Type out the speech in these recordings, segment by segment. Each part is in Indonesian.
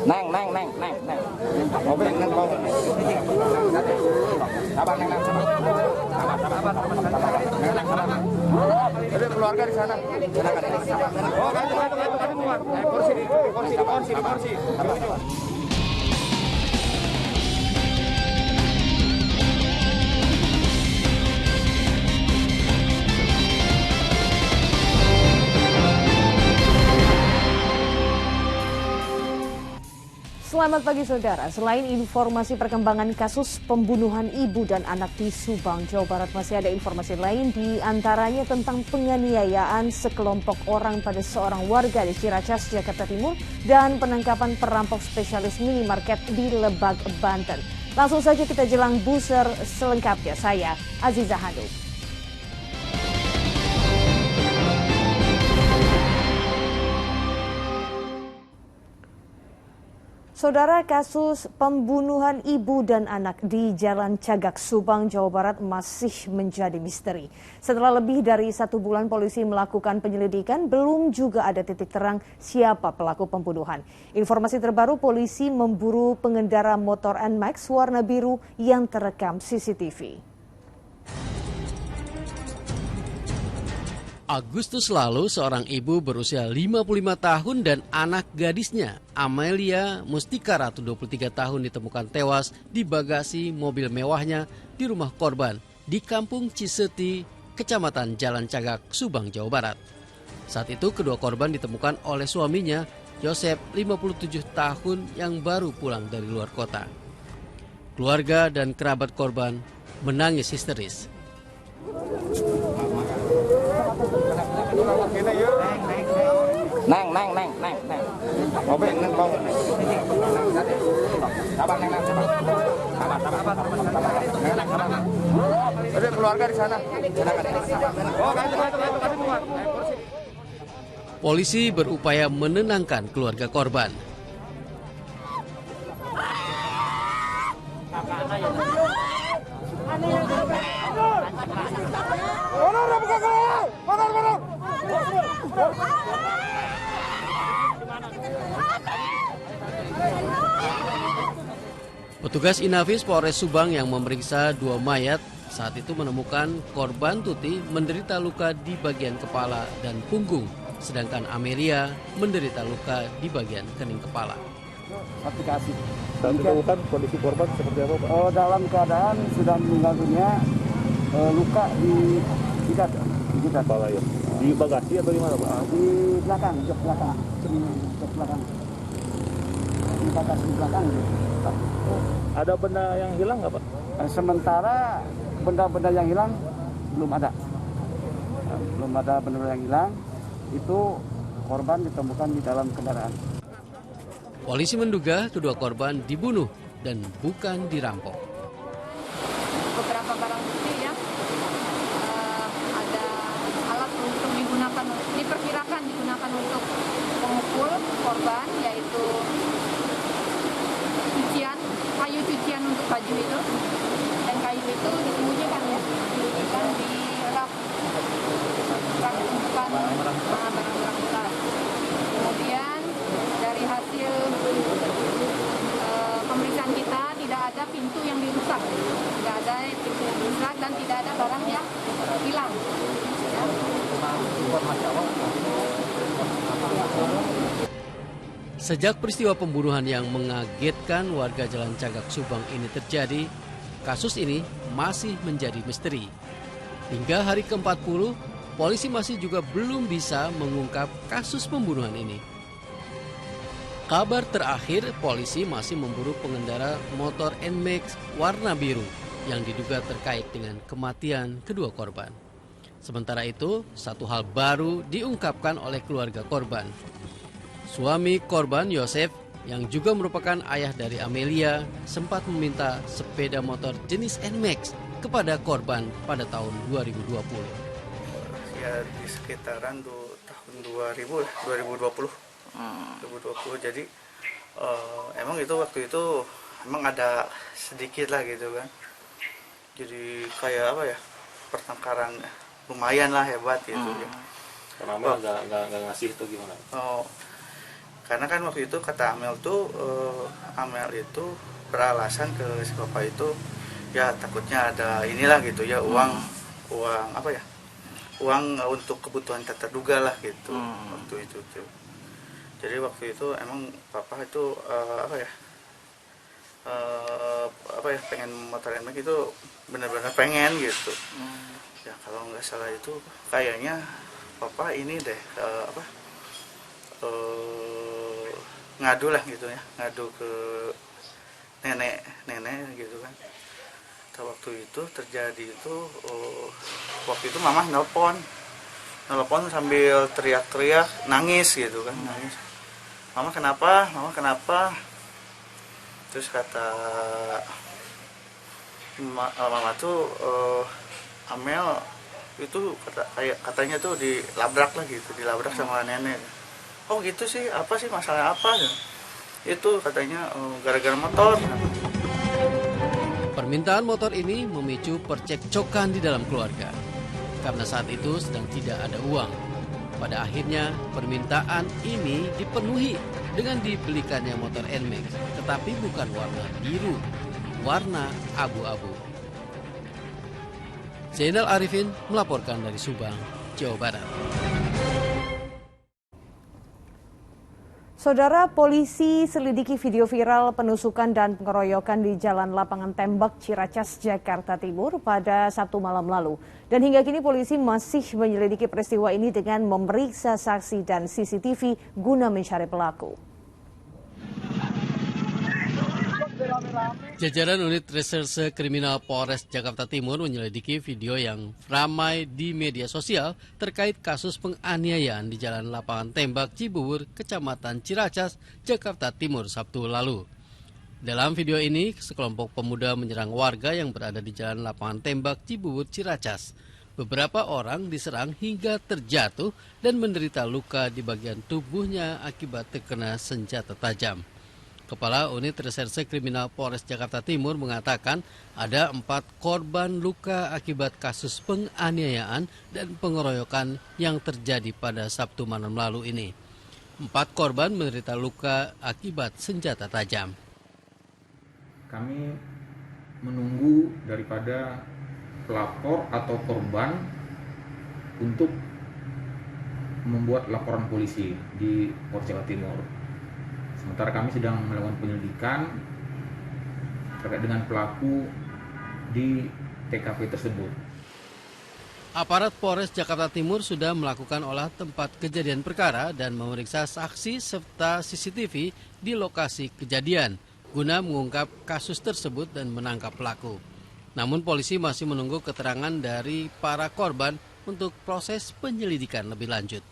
Neng. Mobil neng mau. Sabar neng, sabar. Ada keluarga di sana. Oh, itu keluar. Kursi. Selamat pagi saudara, selain informasi perkembangan kasus pembunuhan ibu dan anak di Subang, Jawa Barat, masih ada informasi lain di antaranya tentang penganiayaan sekelompok orang pada seorang warga di Ciracas, Jakarta Timur dan penangkapan perampok spesialis minimarket di Lebak, Banten. Langsung saja kita jelang booster selengkapnya, saya Aziza Hanum. Saudara, kasus pembunuhan ibu dan anak di Jalan Cagak, Subang, Jawa Barat masih menjadi misteri. Setelah lebih dari 1 bulan polisi melakukan penyelidikan, belum juga ada titik terang siapa pelaku pembunuhan. Informasi terbaru, polisi memburu pengendara motor NMAX warna biru yang terekam CCTV. Agustus lalu, seorang ibu berusia 55 tahun dan anak gadisnya, Amelia Mustika Ratu 23 tahun, ditemukan tewas di bagasi mobil mewahnya di rumah korban di Kampung Ciseti, Kecamatan Jalan Cagak, Subang, Jawa Barat. Saat itu kedua korban ditemukan oleh suaminya, Yosef, 57 tahun, yang baru pulang dari luar kota. Keluarga dan kerabat korban menangis histeris. Neng. Mobil neng mau. Sabar neng, sabar. Ada keluarga di sana. Oh, itu keluar. Polisi berupaya menenangkan keluarga korban. Petugas Inafis Polres Subang yang memeriksa 2 mayat saat itu menemukan korban Tuti menderita luka di bagian kepala dan punggung, sedangkan Amelia menderita luka di bagian kening kepala. Aplikasi. Saat ditemukan kondisi korban seperti apa, Pak? Dalam keadaan sudah meninggal dunia, luka di dada. Kepala ya. Di bagasi atau gimana, Pak? Di belakang, jok belakang. Di bagasi belakang. Ada benda yang hilang nggak, Pak? Sementara benda-benda yang hilang belum ada. Belum ada benda-benda yang hilang. Itu korban ditemukan di dalam kendaraan. Polisi menduga kedua korban dibunuh dan bukan dirampok. Beberapa barang bukti ya, ada alat untuk diperkirakan digunakan untuk memukul korban, yaitu kayu cucian untuk baju itu, dan kayu itu disembunyikan di rak tumpukan barang-barang bekas. Kemudian dari hasil pemeriksaan kita tidak ada pintu yang dirusak, dan tidak ada barang yang hilang. Ya. Sejak peristiwa pembunuhan yang mengagetkan warga Jalan Cagak, Subang ini terjadi, kasus ini masih menjadi misteri. Hingga hari ke-40, polisi masih juga belum bisa mengungkap kasus pembunuhan ini. Kabar terakhir, polisi masih memburu pengendara motor NMAX warna biru yang diduga terkait dengan kematian kedua korban. Sementara itu, satu hal baru diungkapkan oleh keluarga korban. Suami korban, Yosef, yang juga merupakan ayah dari Amelia, sempat meminta sepeda motor jenis NMAX kepada korban pada tahun 2020. Ya di sekitaran tahun 2020. 2020. Jadi emang itu waktu itu emang ada sedikit lah gitu kan. Jadi kayak apa ya, pertengkaran lumayan lah hebat gitu ya. Karena Amel nggak ngasih itu gimana? Oh, karena kan waktu itu kata Amel tuh, Amel itu beralasan ke si bapak itu, ya takutnya ada inilah gitu ya, uang apa ya, uang untuk kebutuhan tak terduga lah gitu waktu itu tuh. Jadi waktu itu emang papa itu pengen motor NMAX itu benar-benar pengen gitu. Ya kalau nggak salah itu kayaknya papa ini deh ngadu lah gitu ya, ngadu ke nenek gitu kan. Waktu itu terjadi itu waktu itu mama nelpon sambil teriak-teriak, nangis gitu kan, nangis. Mama kenapa? Terus kata mama tuh Amel itu katanya tuh dilabrak lah gitu, dilabrak sama nenek. Oh gitu sih, apa sih masalah apa? Itu katanya gara-gara motor. Permintaan motor ini memicu percekcokan di dalam keluarga. Karena saat itu sedang tidak ada uang. Pada akhirnya permintaan ini dipenuhi dengan dibelikannya motor NMAX, tetapi bukan warna biru, warna abu-abu. Zainal Arifin melaporkan dari Subang, Jawa Barat. Saudara, polisi selidiki video viral penusukan dan pengeroyokan di Jalan Lapangan Tembak Ciracas, Jakarta Timur pada Sabtu malam lalu. Dan hingga kini polisi masih menyelidiki peristiwa ini dengan memeriksa saksi dan CCTV guna mencari pelaku. Jajaran Unit Reserse Kriminal Polres Jakarta Timur menyelidiki video yang ramai di media sosial terkait kasus penganiayaan di Jalan Lapangan Tembak Cibubur, Kecamatan Ciracas, Jakarta Timur Sabtu lalu. Dalam video ini, sekelompok pemuda menyerang warga yang berada di Jalan Lapangan Tembak Cibubur, Ciracas. Beberapa orang diserang hingga terjatuh dan menderita luka di bagian tubuhnya akibat terkena senjata tajam. Kepala Unit Reserse Kriminal Polres Jakarta Timur mengatakan ada 4 korban luka akibat kasus penganiayaan dan pengeroyokan yang terjadi pada Sabtu malam lalu ini. 4 korban menderita luka akibat senjata tajam. Kami menunggu daripada pelapor atau korban untuk membuat laporan polisi di Polres Jakarta Timur. Sementara kami sedang melakukan penyelidikan terkait dengan pelaku di TKP tersebut. Aparat Polres Jakarta Timur sudah melakukan olah tempat kejadian perkara dan memeriksa saksi serta CCTV di lokasi kejadian guna mengungkap kasus tersebut dan menangkap pelaku. Namun polisi masih menunggu keterangan dari para korban untuk proses penyelidikan lebih lanjut.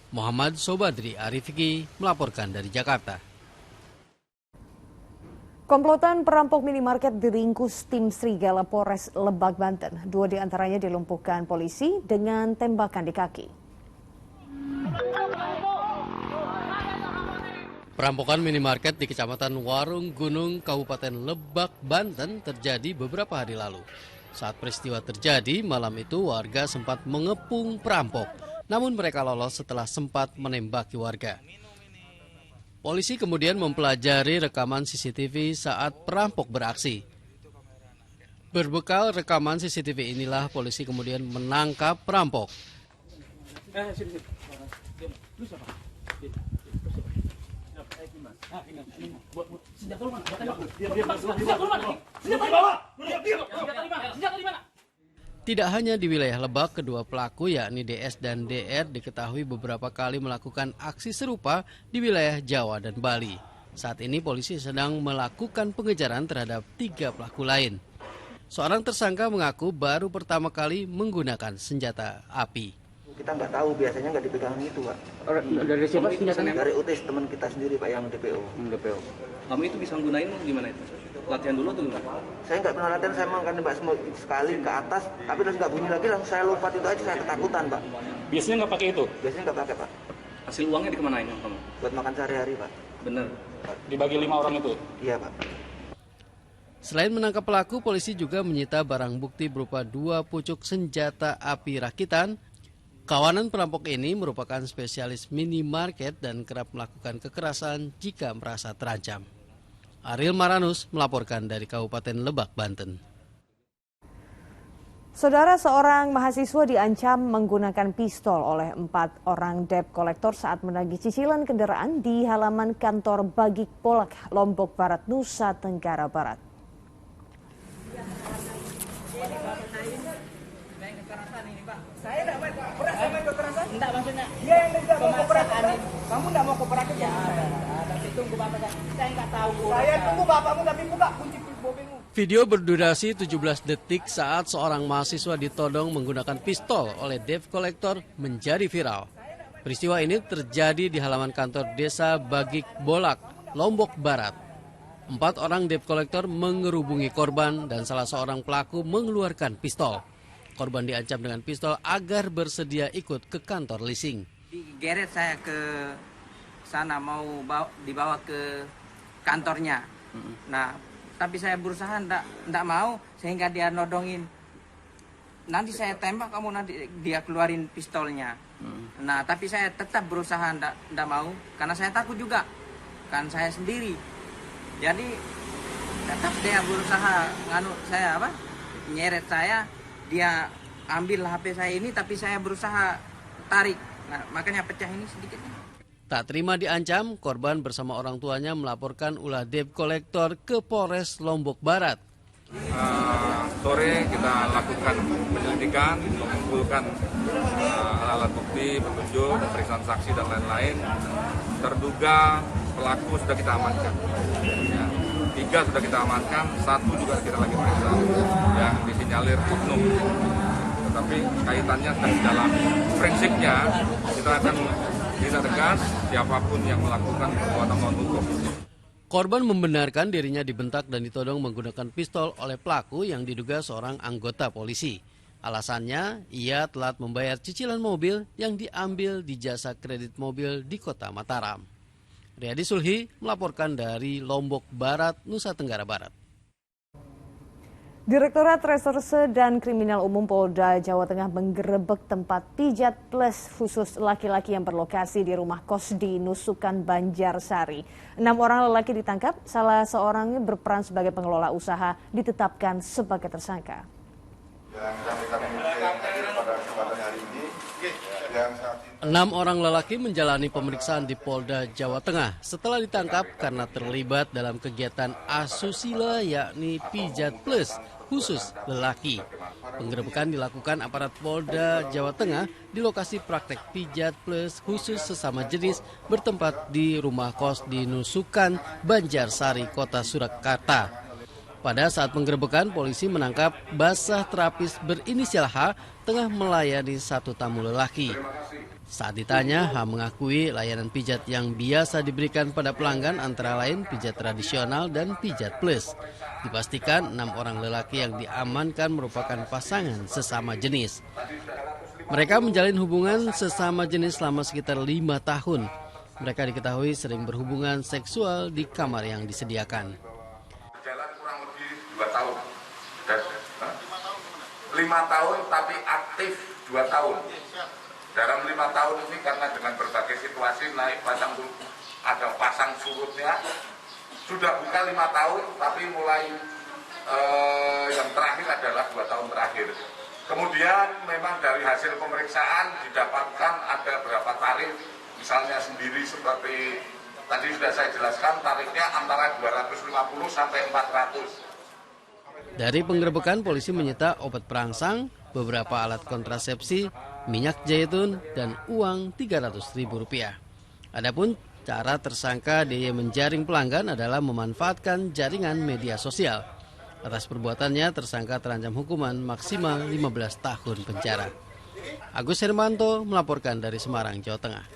Muhammad Sobadri Arifiki melaporkan dari Jakarta. Komplotan perampok minimarket diringkus tim Serigala Polres Lebak, Banten. 2 diantaranya dilumpuhkan polisi dengan tembakan di kaki. Perampokan minimarket di Kecamatan Warung Gunung, Kabupaten Lebak, Banten terjadi beberapa hari lalu. Saat peristiwa terjadi, malam itu warga sempat mengepung perampok. Namun mereka lolos setelah sempat menembaki warga. Polisi kemudian mempelajari rekaman CCTV saat perampok beraksi. Berbekal rekaman CCTV inilah polisi kemudian menangkap perampok. Tidak hanya di wilayah Lebak, kedua pelaku yakni DS dan DR diketahui beberapa kali melakukan aksi serupa di wilayah Jawa dan Bali. Saat ini polisi sedang melakukan pengejaran terhadap 3 pelaku lain. Seorang tersangka mengaku baru pertama kali menggunakan senjata api. Kita nggak tahu, biasanya nggak dipegang itu, Pak. Dari siapa senjatanya? Dari UTIS teman kita sendiri, Pak, yang DPO. DPO. Kamu itu bisa gunain gimana itu? Latihan dulu atau gimana? Saya nggak pernah latihan, saya mau kan nembak sekali ke atas, tapi terus nggak bunyi lagi, langsung saya lompat itu aja, saya ketakutan, Pak. Biasanya nggak pakai itu? Biasanya nggak pakai, Pak. Hasil uangnya dikemanain kamu? Buat makan sehari-hari, Pak. Bener. Dibagi 5 orang itu? Iya, Pak. Selain menangkap pelaku, polisi juga menyita barang bukti berupa 2 pucuk senjata api rakitan, Kawanan perampok ini merupakan spesialis minimarket dan kerap melakukan kekerasan jika merasa terancam. Ariel Maranus melaporkan dari Kabupaten Lebak, Banten. Saudara, seorang mahasiswa diancam menggunakan pistol oleh 4 orang debt collector saat menagih cicilan kendaraan di halaman kantor Bagik Polak, Lombok Barat, Nusa Tenggara Barat. Saya tidak main kekerasan. Enggak, maksudnya. Dia yang tidak mau kooperatif. Kamu tidak mau kooperatif ya? Tapi tunggu Bapak. Saya nggak tahu. Saya tunggu Bapakmu tapi buka kunci mobilmu. Video berdurasi 17 detik saat seorang mahasiswa ditodong menggunakan pistol oleh debt collector menjadi viral. Peristiwa ini terjadi di halaman kantor desa Bagik Bolak, Lombok Barat. 4 orang debt collector mengerubungi korban dan salah seorang pelaku mengeluarkan pistol. Korban diancam dengan pistol agar bersedia ikut ke kantor leasing. Digeret saya ke sana, mau dibawa ke kantornya. Nah, tapi saya berusaha enggak mau sehingga dia nodongin. Nanti saya tembak kamu, nanti dia keluarin pistolnya. Nah, tapi saya tetap berusaha enggak mau karena saya takut juga. Kan saya sendiri. Jadi tetap dia berusaha nyeret saya. Dia ambil HP saya ini, tapi saya berusaha tarik. Nah, makanya pecah ini sedikit. Tak terima diancam, korban bersama orang tuanya melaporkan ulah debt collector ke Polres Lombok Barat. Sore kita lakukan penyelidikan, mengumpulkan alat bukti, petunjuk, pemeriksaan saksi dan lain-lain. Terduga pelaku sudah kita amankan. Ya. 3 sudah kita amankan, 1 juga kita lagi periksa yang disinyalir oknum. Tetapi kaitannya sedang didalami. Prinsipnya kita akan tindak tegas siapapun yang melakukan perbuatan melawan hukum. Korban membenarkan dirinya dibentak dan ditodong menggunakan pistol oleh pelaku yang diduga seorang anggota polisi. Alasannya, ia telat membayar cicilan mobil yang diambil di jasa kredit mobil di Kota Mataram. Riyadi Sulhi melaporkan dari Lombok Barat, Nusa Tenggara Barat. Direktorat Reserse dan Kriminal Umum Polda Jawa Tengah menggerebek tempat pijat plus khusus laki-laki yang berlokasi di rumah kos di Nusukan, Banjarsari. 6 orang lelaki ditangkap, salah seorang berperan sebagai pengelola usaha ditetapkan sebagai tersangka. Enam orang lelaki menjalani pemeriksaan di Polda Jawa Tengah setelah ditangkap karena terlibat dalam kegiatan asusila yakni pijat plus khusus lelaki. Penggerebekan dilakukan aparat Polda Jawa Tengah di lokasi praktek pijat plus khusus sesama jenis bertempat di rumah kos di Nusukan, Banjarsari, Kota Surakarta. Pada saat penggerebekan, polisi menangkap basah terapis berinisial H tengah melayani 1 tamu lelaki. Saat ditanya, H mengakui layanan pijat yang biasa diberikan pada pelanggan antara lain pijat tradisional dan pijat plus. Dipastikan 6 orang lelaki yang diamankan merupakan pasangan sesama jenis. Mereka menjalin hubungan sesama jenis selama sekitar 5 tahun. Mereka diketahui sering berhubungan seksual di kamar yang disediakan. 2 tahun. 5 tahun tapi aktif 2 tahun. Dalam 5 tahun ini karena dengan berbagai situasi naik pasang surutnya, sudah buka 5 tahun tapi mulai yang terakhir adalah 2 tahun terakhir. Kemudian memang dari hasil pemeriksaan didapatkan ada berapa tarif, misalnya sendiri seperti tadi sudah saya jelaskan tarifnya antara 250 sampai 400. Dari penggerebekan, polisi menyita obat perangsang, beberapa alat kontrasepsi, minyak zaitun, dan uang Rp300.000. Adapun cara tersangka DY menjaring pelanggan adalah memanfaatkan jaringan media sosial. Atas perbuatannya, tersangka terancam hukuman maksimal 15 tahun penjara. Agus Hermanto melaporkan dari Semarang, Jawa Tengah.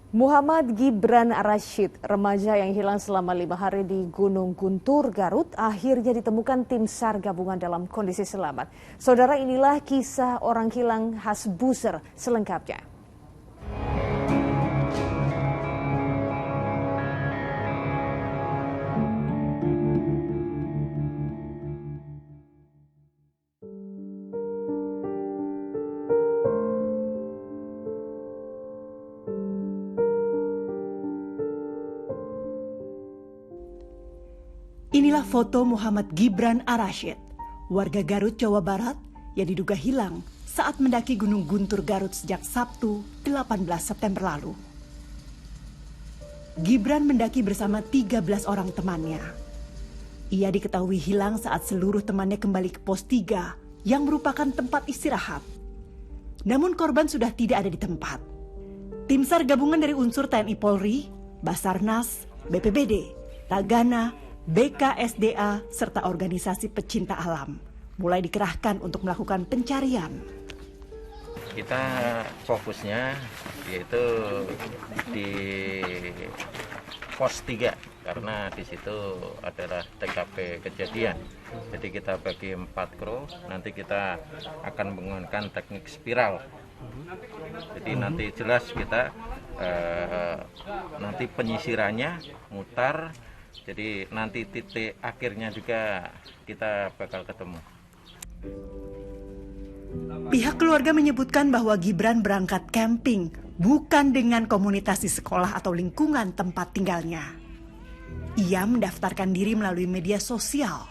Muhammad Gibran Rashid, remaja yang hilang selama 5 hari di Gunung Guntur, Garut, akhirnya ditemukan tim SAR gabungan dalam kondisi selamat. Saudara, inilah kisah orang hilang khas Buser selengkapnya. Inilah foto Muhammad Gibran Ar-Rashid, warga Garut, Jawa Barat, yang diduga hilang saat mendaki Gunung Guntur Garut sejak Sabtu 18 September lalu. Gibran mendaki bersama 13 orang temannya. Ia diketahui hilang saat seluruh temannya kembali ke pos 3 yang merupakan tempat istirahat. Namun korban sudah tidak ada di tempat. Tim SAR gabungan dari unsur TNI Polri, Basarnas, BPBD, Tagana, BKSDA, serta organisasi pecinta alam mulai dikerahkan untuk melakukan pencarian. Kita fokusnya yaitu di pos 3 karena di situ adalah TKP kejadian. Jadi kita bagi 4 kru, nanti kita akan menggunakan teknik spiral. Jadi nanti jelas kita nanti penyisirannya mutar. Jadi nanti titik akhirnya juga kita bakal ketemu. Pihak keluarga menyebutkan bahwa Gibran berangkat camping bukan dengan komunitas di sekolah atau lingkungan tempat tinggalnya. Ia mendaftarkan diri melalui media sosial.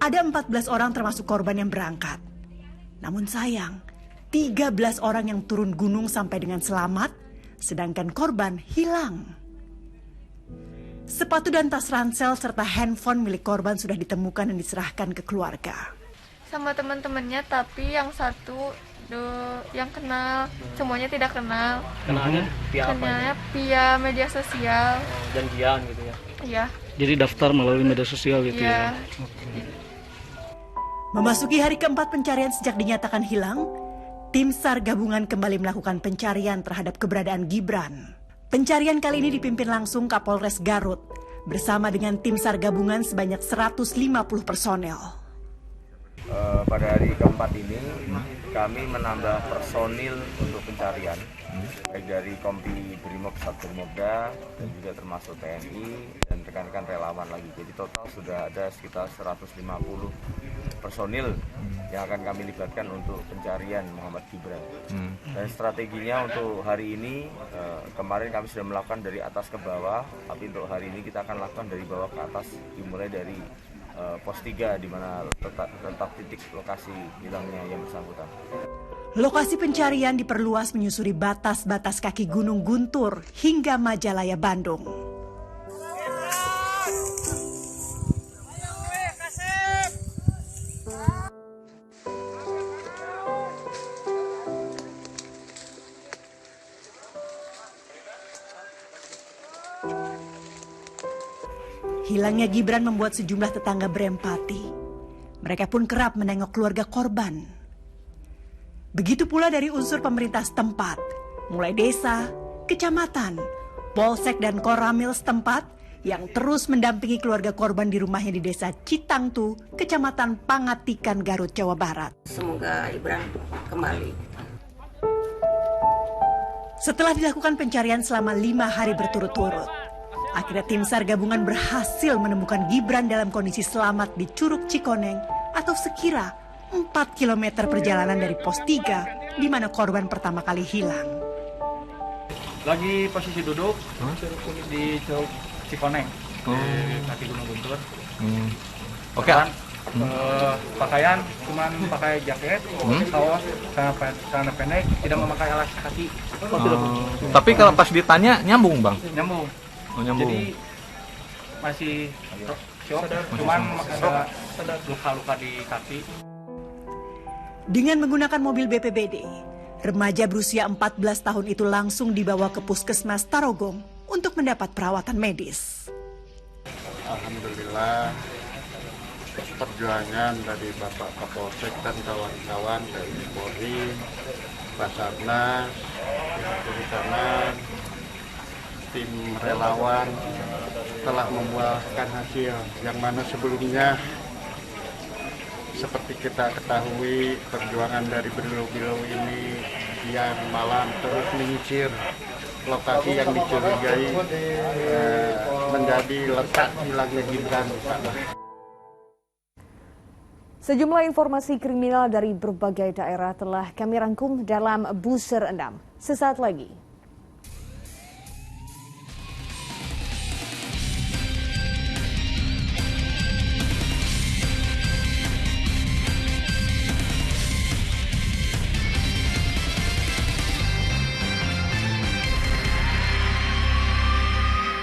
Ada 14 orang termasuk korban yang berangkat. Namun sayang, 13 orang yang turun gunung sampai dengan selamat, sedangkan korban hilang. Sepatu dan tas ransel serta handphone milik korban sudah ditemukan dan diserahkan ke keluarga. Sama teman-temannya, tapi yang satu yang kenal, semuanya tidak kenal. Kenalnya via apa? Kenalnya via media sosial. Janjian gitu ya? Iya. Jadi daftar melalui media sosial gitu ya? Memasuki hari keempat pencarian sejak dinyatakan hilang, tim SAR gabungan kembali melakukan pencarian terhadap keberadaan Gibran. Pencarian kali ini dipimpin langsung Kapolres Garut bersama dengan tim SAR gabungan sebanyak 150 personel. Pada hari keempat ini kami menambah personil untuk pencarian, baik dari Kompi Brimob Satbrimoda dan juga termasuk TNI dan rekan-rekan relawan lagi. Jadi total sudah ada sekitar 150 personil yang akan kami libatkan untuk pencarian Muhammad Gibran. Dan strateginya untuk hari ini, kemarin kami sudah melakukan dari atas ke bawah, tapi untuk hari ini kita akan lakukan dari bawah ke atas, dimulai dari pos 3 di mana tetap titik lokasi hilangnya yang bersangkutan. Lokasi pencarian diperluas menyusuri batas-batas kaki Gunung Guntur hingga Majalaya, Bandung. Hilangnya Gibran membuat sejumlah tetangga berempati. Mereka pun kerap menengok keluarga korban. Begitu pula dari unsur pemerintah setempat, mulai desa, kecamatan, polsek dan koramil setempat yang terus mendampingi keluarga korban di rumahnya di desa Citangtu, kecamatan Pangatikan, Garut, Jawa Barat. Semoga Gibran kembali. Setelah dilakukan pencarian selama 5 hari berturut-turut, akhirnya tim SAR gabungan berhasil menemukan Gibran dalam kondisi selamat di Curug Cikoneng atau sekira 4 km perjalanan dari pos 3 di mana korban pertama kali hilang. Lagi posisi duduk di Curug Cikoneng, di kaki Gunung Guntur. Oke. Pakaian cuman pakai jaket, kaos, celana pendek, tidak memakai alas kaki. Tapi kalau pas ditanya nyambung, Bang? Nyambung. Oh, nyambung. Jadi masih shock, cuman ada luka-luka di kaki. Dengan menggunakan mobil BPBD, remaja berusia 14 tahun itu langsung dibawa ke Puskesmas Tarogong untuk mendapat perawatan medis. Alhamdulillah, perjuangan dari Bapak Kapolsek dan kawan-kawan dari Polri, Basarnas, Kehutanan, tim relawan telah membuahkan hasil yang mana sebelumnya seperti kita ketahui perjuangan dari Beliau-Beliau ini siang malam terus menyisir lokasi yang dicurigai menjadi letak hilangnya Gibran. Sejumlah informasi kriminal dari berbagai daerah telah kami rangkum dalam Buser 6. Sesaat lagi.